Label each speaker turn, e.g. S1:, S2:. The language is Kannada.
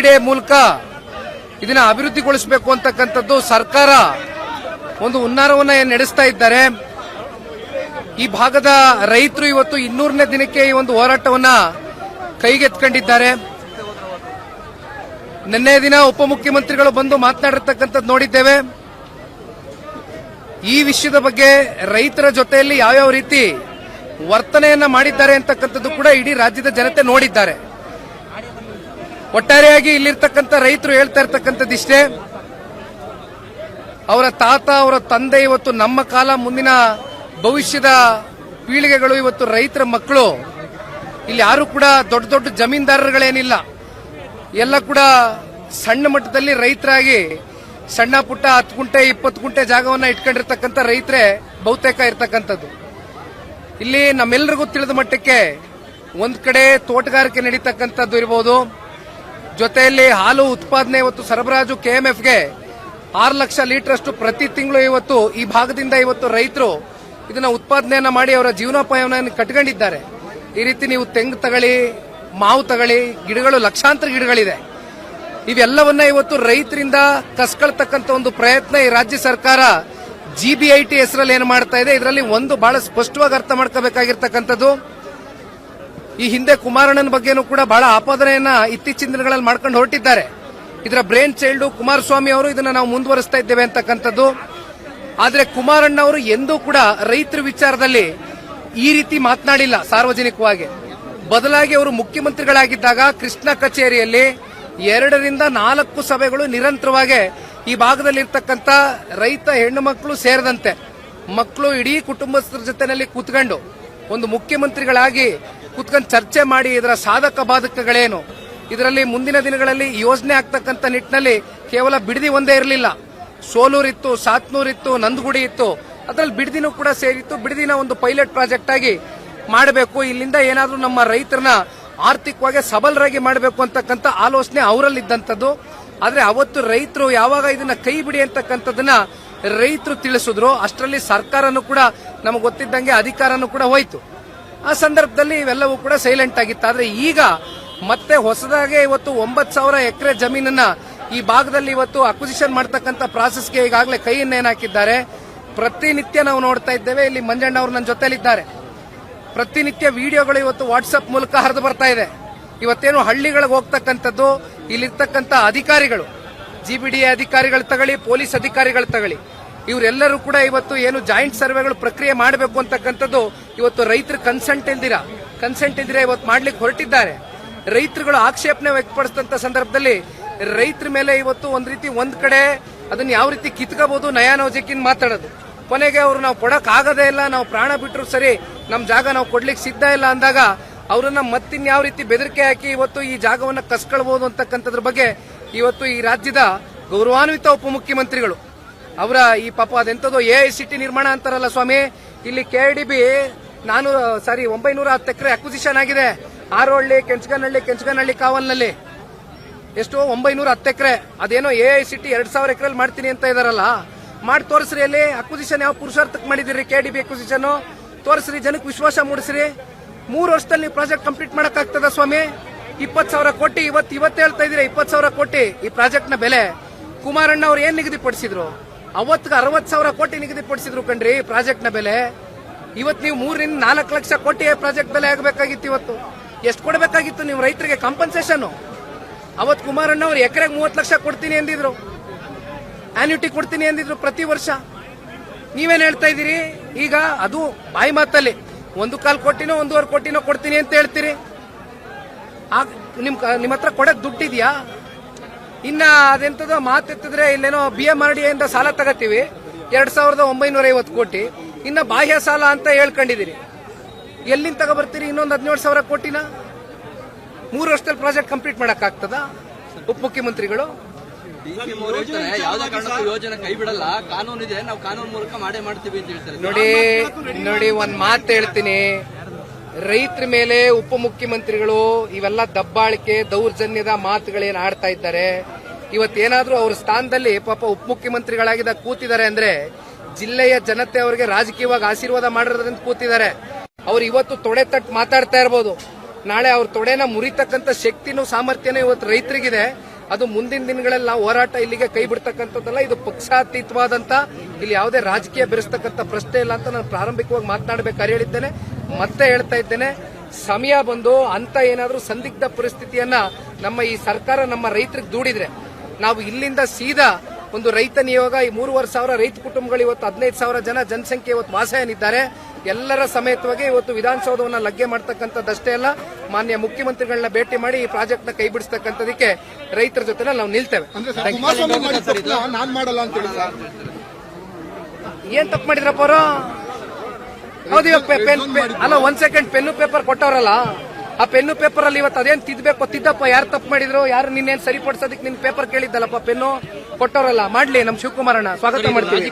S1: GBDA ಮೂಲಕ ಇದನ್ನ ಅಭಿವೃದ್ಧಿಗೊಳಿಸಬೇಕು ಅಂತಕ್ಕಂಥದ್ದು ಸರ್ಕಾರ ಒಂದು ಹುನ್ನಾರವನ್ನ ನಡೆಸ್ತಾ ಇದ್ದಾರೆ. ಈ ಭಾಗದ ರೈತರು ಇವತ್ತು 200ನೇ ದಿನಕ್ಕೆ ಈ ಒಂದು ಹೋರಾಟವನ್ನ ಕೈಗೆತ್ಕೊಂಡಿದ್ದಾರೆ. ನಿನ್ನೆ ದಿನ ಉಪಮುಖ್ಯಮಂತ್ರಿಗಳು ಬಂದು ಮಾತನಾಡಿರ್ತಕ್ಕಂಥದ್ದು ನೋಡಿದ್ದೇವೆ. ಈ ವಿಷಯದ ಬಗ್ಗೆ ರೈತರ ಜೊತೆಯಲ್ಲಿ ಯಾವ್ಯಾವ ರೀತಿ ವರ್ತನೆಯನ್ನ ಮಾಡಿದ್ದಾರೆ ಅಂತಕ್ಕಂಥದ್ದು ಕೂಡ ಇಡೀ ರಾಜ್ಯದ ಜನತೆ ನೋಡಿದ್ದಾರೆ. ಒಟ್ಟಾರೆಯಾಗಿ ಇಲ್ಲಿರ್ತಕ್ಕಂಥ ರೈತರು ಹೇಳ್ತಾ ಇರ್ತಕ್ಕಂಥದ್ದಿಷ್ಟೇ, ಅವರ ತಾತ ಅವರ ತಂದೆ ಇವತ್ತು ನಮ್ಮ ಕಾಲ, ಮುಂದಿನ ಭವಿಷ್ಯದ ಪೀಳಿಗೆಗಳು ಇವತ್ತು ರೈತರ ಮಕ್ಕಳು. ಇಲ್ಲಿ ಯಾರು ಕೂಡ ದೊಡ್ಡ ದೊಡ್ಡ ಜಮೀನ್ದಾರರುಗಳೇನಿಲ್ಲ, ಎಲ್ಲ ಕೂಡ ಸಣ್ಣ ಮಟ್ಟದಲ್ಲಿ ರೈತರಾಗಿ ಸಣ್ಣ ಪುಟ್ಟ 10 ಗುಂಟೆ 20 ಗುಂಟೆ ಜಾಗವನ್ನ ಇಟ್ಕೊಂಡಿರ್ತಕ್ಕಂಥ ರೈತರೇ ಬಹುತೇಕ ಇರ್ತಕ್ಕಂಥದ್ದು. ಇಲ್ಲಿ ನಮ್ಮೆಲ್ಲರಿಗೂ ತಿಳಿದ ಮಟ್ಟಕ್ಕೆ ಒಂದ್ ಕಡೆ ತೋಟಗಾರಿಕೆ ನಡೀತಕ್ಕಂಥದ್ದು ಇರಬಹುದು, ಜೊತೆಯಲ್ಲಿ ಹಾಲು ಉತ್ಪಾದನೆ ಇವತ್ತು ಸರಬರಾಜು KMFಗೆ 6 ಲಕ್ಷ ಲೀಟರ್ ಅಷ್ಟು ಪ್ರತಿ ತಿಂಗಳು ಇವತ್ತು ಈ ಭಾಗದಿಂದ ಇವತ್ತು ರೈತರು ಇದನ್ನ ಉತ್ಪಾದನೆಯನ್ನ ಮಾಡಿ ಅವರ ಜೀವನೋಪಾಯವನ್ನು ಕಟ್ಕೊಂಡಿದ್ದಾರೆ. ಈ ರೀತಿ ನೀವು ತೆಂಗು ತಗೊಳ್ಳಿ, ಮಾವು ತಗೊಳ್ಳಿ, ಗಿಡಗಳು ಲಕ್ಷಾಂತರ ಗಿಡಗಳಿದೆ. ಇವೆಲ್ಲವನ್ನ ಇವತ್ತು ರೈತರಿಂದ ಕಸ್ಕೊಳ್ತಕ್ಕಂಥ ಒಂದು ಪ್ರಯತ್ನ ಈ ರಾಜ್ಯ ಸರ್ಕಾರ GBIT ಹೆಸರಲ್ಲಿ ಏನು ಮಾಡ್ತಾ ಇದೆ, ಇದರಲ್ಲಿ ಒಂದು ಬಹಳ ಸ್ಪಷ್ಟವಾಗಿ ಅರ್ಥ ಮಾಡ್ಕೋಬೇಕಾಗಿರ್ತಕ್ಕಂಥದ್ದು, ಈ ಹಿಂದೆ ಕುಮಾರಣ್ಣನ ಬಗ್ಗೆನೂ ಕೂಡ ಬಹಳ ಆಪಾದನೆಯನ್ನ ಇತ್ತೀಚಿನ ದಿನಗಳಲ್ಲಿ ಮಾಡ್ಕೊಂಡು ಹೊರಟಿದ್ದಾರೆ. ಇದರ ಬ್ರೇನ್ ಚೈಲ್ಡ್ ಕುಮಾರಸ್ವಾಮಿ ಅವರು ಇದನ್ನ ನಾವು ಮುಂದುವರಿಸ್ತಾ ಇದ್ದೇವೆ ಅಂತಕ್ಕಂಥದ್ದು. ಆದ್ರೆ ಕುಮಾರಣ್ಣ ಅವರು ಎಂದೂ ಕೂಡ ರೈತರ ವಿಚಾರದಲ್ಲಿ ಈ ರೀತಿ ಮಾತನಾಡಿಲ್ಲ ಸಾರ್ವಜನಿಕವಾಗಿ. ಬದಲಾಗಿ ಅವರು ಮುಖ್ಯಮಂತ್ರಿಗಳಾಗಿದ್ದಾಗ ಕೃಷ್ಣ ಕಚೇರಿಯಲ್ಲಿ 2 ರಿಂದ 4 ಸಭೆಗಳು ನಿರಂತರವಾಗಿ ಈ ಭಾಗದಲ್ಲಿ ಇರ್ತಕ್ಕಂಥ ರೈತ ಹೆಣ್ಣು ಮಕ್ಕಳು ಸೇರಿದಂತೆ ಮಕ್ಕಳು ಇಡೀ ಕುಟುಂಬಸ್ಥರ ಜೊತೆಯಲ್ಲಿ ಕೂತ್ಕೊಂಡು ಒಂದು ಮುಖ್ಯಮಂತ್ರಿಗಳಾಗಿ ಕೂತ್ಕೊಂಡು ಚರ್ಚೆ ಮಾಡಿ ಇದರ ಸಾಧಕ ಬಾಧಕಗಳೇನು, ಇದರಲ್ಲಿ ಮುಂದಿನ ದಿನಗಳಲ್ಲಿ ಯೋಜನೆ ಆಗ್ತಕ್ಕಂಥ ನಿಟ್ಟಿನಲ್ಲಿ ಕೇವಲ ಬಿಡದಿ ಒಂದೇ ಇರಲಿಲ್ಲ, ಸೋಲೂರ್ ಇತ್ತು, ಸಾತ್ನೂರ್ ಇತ್ತು, ನಂದಗುಡಿ ಇತ್ತು, ಅದರಲ್ಲಿ ಬಿಡದಿನೂ ಕೂಡ ಸೇರಿತ್ತು. ಬಿಡದಿನ ಒಂದು ಪೈಲಟ್ ಪ್ರಾಜೆಕ್ಟ್ ಆಗಿ ಮಾಡಬೇಕು, ಇಲ್ಲಿಂದ ಏನಾದ್ರೂ ನಮ್ಮ ರೈತರನ್ನ ಆರ್ಥಿಕವಾಗಿ ಸಬಲರಾಗಿ ಮಾಡಬೇಕು ಅಂತಕ್ಕಂಥ ಆಲೋಚನೆ ಅವರಲ್ಲಿದ್ದಂಥದ್ದು. ಆದ್ರೆ ಅವತ್ತು ರೈತರು ಯಾವಾಗ ಇದನ್ನ ಕೈ ಬಿಡಿ ಅಂತಕ್ಕಂಥದ್ದನ್ನ ರೈತರು ತಿಳಿಸಿದ್ರು, ಅಷ್ಟರಲ್ಲಿ ಸರ್ಕಾರನೂ ಕೂಡ ನಮಗೆ ಗೊತ್ತಿದ್ದಂಗೆ ಅಧಿಕಾರನೂ ಕೂಡ ಹೋಯ್ತು. ಆ ಸಂದರ್ಭದಲ್ಲಿ ಇವೆಲ್ಲವೂ ಕೂಡ ಸೈಲೆಂಟ್ ಆಗಿತ್ತು. ಆದ್ರೆ ಈಗ ಮತ್ತೆ ಹೊಸದಾಗಿ ಇವತ್ತು 9,000 ಎಕರೆ ಜಮೀನನ್ನ ಈ ಭಾಗದಲ್ಲಿ ಇವತ್ತು ಅಕ್ವಿಸಿಷನ್ ಮಾಡತಕ್ಕಂಥ ಪ್ರಾಸೆಸ್ಗೆ ಈಗಾಗಲೇ ಕೈಯನ್ನ ಏನಾಕಿದ್ದಾರೆ. ಪ್ರತಿನಿತ್ಯ ನಾವು ನೋಡ್ತಾ ಇದ್ದೇವೆ. ಇಲ್ಲಿ ಮಂಜಣ್ಣ ಅವರು ನನ್ನ ಜೊತೆಲಿದ್ದಾರೆ. ಪ್ರತಿನಿತ್ಯ ವಿಡಿಯೋಗಳು ಇವತ್ತು ವಾಟ್ಸ್ಆಪ್ ಮೂಲಕ ಹರಿದು ಬರ್ತಾ ಇದೆ. ಇವತ್ತೇನು ಹಳ್ಳಿಗಳಿಗೆ ಹೋಗ್ತಕ್ಕಂಥದ್ದು, ಇಲ್ಲಿರ್ತಕ್ಕಂಥ ಅಧಿಕಾರಿಗಳು, GBDA ಅಧಿಕಾರಿಗಳು ತಗೊಳ್ಳಿ, ಪೊಲೀಸ್ ಅಧಿಕಾರಿಗಳು ತಗೊಳ್ಳಿ, ಇವರೆಲ್ಲರೂ ಕೂಡ ಇವತ್ತು ಏನು ಜಾಯಿಂಟ್ ಸರ್ವೆಗಳು ಪ್ರಕ್ರಿಯೆ ಮಾಡಬೇಕು ಅಂತಕ್ಕಂಥದ್ದು ಇವತ್ತು ರೈತರ ಕನ್ಸೆಂಟ್ ಇಲ್ದಿರ ಇವತ್ತು ಮಾಡ್ಲಿಕ್ಕೆ ಹೊರಟಿದ್ದಾರೆ. ರೈತರುಗಳು ಆಕ್ಷೇಪಣೆ ವ್ಯಕ್ತಪಡಿಸಿದಂತ ಸಂದರ್ಭದಲ್ಲಿ ರೈತರ ಮೇಲೆ ಇವತ್ತು ಒಂದ್ ಕಡೆ ಅದನ್ನ ಯಾವ ರೀತಿ ಕಿತ್ಕೋಬಹುದು ನಯಾನೋಜಕಿನ್ ಮಾತಾಡೋದು, ಕೊನೆಗೆ ಅವರು ನಾವು ಕೊಡಕ್ ಆಗದೇ ಇಲ್ಲ, ನಾವು ಪ್ರಾಣ ಬಿಟ್ಟರು ಸರಿ, ನಮ್ ಜಾಗ ನಾವು ಕೊಡ್ಲಿಕ್ಕೆ ಸಿದ್ಧ ಇಲ್ಲ ಅಂದಾಗ ಅವರನ್ನ ಮತ್ತಿನ್ಯಾವ ರೀತಿ ಬೆದರಿಕೆ ಹಾಕಿ ಇವತ್ತು ಈ ಜಾಗವನ್ನ ಕಸ್ಕೊಳ್ಬಹುದು ಅಂತಕ್ಕಂಥದ್ರ ಬಗ್ಗೆ ಇವತ್ತು ಈ ರಾಜ್ಯದ ಗೌರವಾನ್ವಿತ ಉಪಮುಖ್ಯಮಂತ್ರಿಗಳು ಅವರ ಈ ಪಾಪ ಅದೆಂತದೋ AICT ನಿರ್ಮಾಣ ಅಂತಾರಲ್ಲ ಸ್ವಾಮಿ, ಇಲ್ಲಿ KIDB 910 ಎಕರೆ ಅಕ್ವಿಸಿಷನ್ ಆಗಿದೆ. ಆರೋಹಳ್ಳಿ, ಕೆಂಚಗನಹಳ್ಳಿ ಕಾವಲ್ನಲ್ಲಿ ಎಷ್ಟು 910 ಎಕರೆ. ಅದೇನೋ AICT 2000 ಎಕರೆಲ್ಲಿ ಮಾಡ್ತೀನಿ ಅಂತ ಇದಾರಲ್ಲ, ಮಾಡಿ ತೋರಿಸ್ರಿ. ಅಲ್ಲಿ ಅಕ್ವಿಸಿಷನ್ ಯಾವ ಪುರುಷಾರ್ಥಕ್ಕೆ ಮಾಡಿದಿರಿ? KIDB ಅಕ್ವಿಸಿಷನ್ ತೋರಿಸ್ರಿ, ಜನಕ್ಕೆ ವಿಶ್ವಾಸ ಮೂಡಿಸ್ರಿ. 3 ವರ್ಷದಲ್ಲಿ ನೀವು ಪ್ರಾಜೆಕ್ಟ್ ಕಂಪ್ಲೀಟ್ ಮಾಡಕ್ ಆಗ್ತದ ಸ್ವಾಮಿ? 20,000 ಕೋಟಿ ಇವತ್ತು ಹೇಳ್ತಾ ಇದೀರಿ. 20,000 ಕೋಟಿ ಈ ಪ್ರಾಜೆಕ್ಟ್ ನ ಬೆಲೆ. ಕುಮಾರಣ್ಣ ಅವ್ರು ಏನ್ ನಿಗದಿಪಡಿಸಿದ್ರು? ಅವತ್ತಿಗೆ 60,000 ಕೋಟಿ ನಿಗದಿಪಡಿಸಿದ್ರು ಕಣ್ರಿ ಪ್ರಾಜೆಕ್ಟ್ ನ ಬೆಲೆ. ಇವತ್ತು ನೀವು 3 ರಿಂದ 4 ಲಕ್ಷ ಕೋಟಿ ಪ್ರಾಜೆಕ್ಟ್ ಬೆಲೆ ಆಗಬೇಕಾಗಿತ್ತು. ಇವತ್ತು ಎಷ್ಟು ಕೊಡಬೇಕಾಗಿತ್ತು ನೀವು ರೈತರಿಗೆ ಕಾಂಪನ್ಸೇಷನ್? ಅವತ್ತು ಕುಮಾರಣ್ಣ ಅವ್ರು ಎಕರೆಗೆ 30 ಲಕ್ಷ ಕೊಡ್ತೀನಿ ಅಂದಿದ್ರು, ಆನ್ಯುಟಿ ಕೊಡ್ತೀನಿ ಅಂದಿದ್ರು ಪ್ರತಿ ವರ್ಷ. ನೀವೇನ್ ಹೇಳ್ತಾ ಇದ್ದೀರಿ ಈಗ? ಅದು ಬಾಯಿ ಮಾತಲ್ಲಿ 1.25 ಕೋಟಿನೋ 1.5 ಕೋಟಿನೋ ಕೊಡ್ತೀನಿ ಅಂತ ಹೇಳ್ತೀರಿ. ನಿಮ್ ಹತ್ರ ಕೊಡಕ್ ದುಡ್ಡಿದ್ಯಾ? ಇನ್ನ ಅದೆಂತದ ಮಾತೆತ್ತಿದ್ರೆ ಇಲ್ಲೇನೋ BMRDA ಇಂದ ಸಾಲ ತಗತೀವಿ 2,950 ಕೋಟಿ, ಇನ್ನ ಬಾಹ್ಯ ಸಾಲ ಅಂತ ಹೇಳ್ಕೊಂಡಿದ್ದೀರಿ. ಎಲ್ಲಿಂದ ತಗೋಬರ್ತೀರಿ ಇನ್ನೊಂದು 17,000 ಕೋಟಿನ? 3 ವರ್ಷದಲ್ಲಿ ಪ್ರಾಜೆಕ್ಟ್ ಕಂಪ್ಲೀಟ್ ಮಾಡಕ್ ಆಗ್ತದ ಉಪಮುಖ್ಯಮಂತ್ರಿಗಳು?
S2: ಯಾವುದೇ ಕಾರಣಕ್ಕೂ ಯೋಜನೆ ಕೈ ಬಿಡಲ್ಲ, ಕಾನೂನು ಇದೆ, ನಾವು ಕಾನೂನು ಮೂಲಕ ಮಾಡೇ ಮಾಡ್ತೀವಿ ಅಂತ ಹೇಳ್ತಾರೆ.
S1: ನೋಡಿ ಒಂದ್ ಮಾತು ಹೇಳ್ತೀನಿ, ರೈತರ ಮೇಲೆ ಉಪಮುಖ್ಯಮಂತ್ರಿಗಳು ಇವೆಲ್ಲ ದಬ್ಬಾಳಿಕೆ ದೌರ್ಜನ್ಯದ ಮಾತುಗಳೇನು ಆಡ್ತಾ ಇದ್ದಾರೆ. ಇವತ್ತೇನಾದ್ರೂ ಅವ್ರ ಸ್ಥಾನದಲ್ಲಿ ಪಾಪ ಉಪಮುಖ್ಯಮಂತ್ರಿಗಳಾಗಿದ್ದ ಕೂತಿದ್ದಾರೆ ಅಂದ್ರೆ ಜಿಲ್ಲೆಯ ಜನತೆ ಅವರಿಗೆ ರಾಜಕೀಯವಾಗಿ ಆಶೀರ್ವಾದ ಮಾಡಿರೋದ್ರಿಂದ ಕೂತಿದ್ದಾರೆ. ಅವ್ರು ಇವತ್ತು ತೊಡೆ ತಟ್ಟು ಮಾತಾಡ್ತಾ ಇರ್ಬೋದು, ನಾಳೆ ಅವ್ರ ತೊಡೆನ ಮುರಿತಕ್ಕಂಥ ಶಕ್ತಿನೂ ಸಾಮರ್ಥ್ಯನೂ ಇವತ್ತು ರೈತರಿಗಿದೆ. ಅದು ಮುಂದಿನ ದಿನಗಳಲ್ಲಿ ನಾವು ಹೋರಾಟ ಇಲ್ಲಿಗೆ ಕೈ ಬಿಡ್ತಕ್ಕಂಥದ್ದಲ್ಲ. ಇದು ಪಕ್ಷಾತೀತವಾದಂತ ಇಲ್ಲಿ ಯಾವುದೇ ರಾಜಕೀಯ ಬೆರೆಸ್ತಕ್ಕಂಥ ಪ್ರಶ್ನೆ ಇಲ್ಲ ಅಂತ ನಾನು ಪ್ರಾರಂಭಿಕವಾಗಿ ಮಾತನಾಡಬೇಕಾದ್ರೆ ಹೇಳಿದ್ದೇನೆ. ಮತ್ತೆ ಹೇಳ್ತಾ ಇದ್ದೇನೆ, ಸಮಯ ಬಂದು ಅಂತ ಏನಾದರೂ ಸಂದಿಗ್ಧ ಪರಿಸ್ಥಿತಿಯನ್ನ ನಮ್ಮ ಈ ಸರ್ಕಾರ ನಮ್ಮ ರೈತರಿಗೆ ದೂಡಿದ್ರೆ ನಾವು ಇಲ್ಲಿಂದ ಸೀದಾ ಒಂದು ರೈತ ನಿಯೋಗ, ಈ 3,500 ರೈತ ಕುಟುಂಬಗಳು ಇವತ್ತು 15,000 ಜನಸಂಖ್ಯೆ ಇವತ್ತು ವಾಸ ಏನಿದ್ದಾರೆ ಎಲ್ಲರ ಸಮೇತವಾಗಿ ಇವತ್ತು ವಿಧಾನಸೌಧವನ್ನ ಲಗ್ಗೆ ಮಾಡ್ತಕ್ಕಂಥದ್ದಷ್ಟೇ ಅಲ್ಲ, ಮಾನ್ಯ ಮುಖ್ಯಮಂತ್ರಿಗಳನ್ನ ಭೇಟಿ ಮಾಡಿ ಈ ಪ್ರಾಜೆಕ್ಟ್ ನ ಕೈ ಬಿಡಿಸ್ತಕ್ಕಂಥದಕ್ಕೆ ರೈತರ ಜೊತೆ ನಾವು ನಿಲ್ತೇವೆ. ಏನ್ ತಪ್ಪು ಮಾಡಿದ್ರಪ್ಪ ಅವರು? ಹೌದು, ಅಲ್ಲ, 1 ಸೆಕೆಂಡ್, ಪೆನ್ನು ಪೇಪರ್ ಕೊಟ್ಟವರಲ್ಲ, ಆ ಪೆನ್ನು ಪೇಪರ್ ಅಲ್ಲಿ ಇವತ್ತು ಅದೇನ್ ತಿದ್ದಬೇಕು ತಿದ್ದಪ್ಪ. ಯಾರು ತಪ್ಪು ಮಾಡಿದ್ರು, ಯಾರು ನಿನ್ನೇನ್ ಸರಿಪಡಿಸೋದಕ್ಕೆ ನಿನ್ ಪೇಪರ್ ಕೇಳಿದ್ದಲ್ಲಪ್ಪ, ಪೆನ್ನು ಕೊಟ್ಟವರಲ್ಲ. ಮಾಡ್ಲಿ, ನಮ್ ಶಿವಕುಮಾರಣ್ಣ ಸ್ವಾಗತ ಮಾಡ್ತೀವಿ.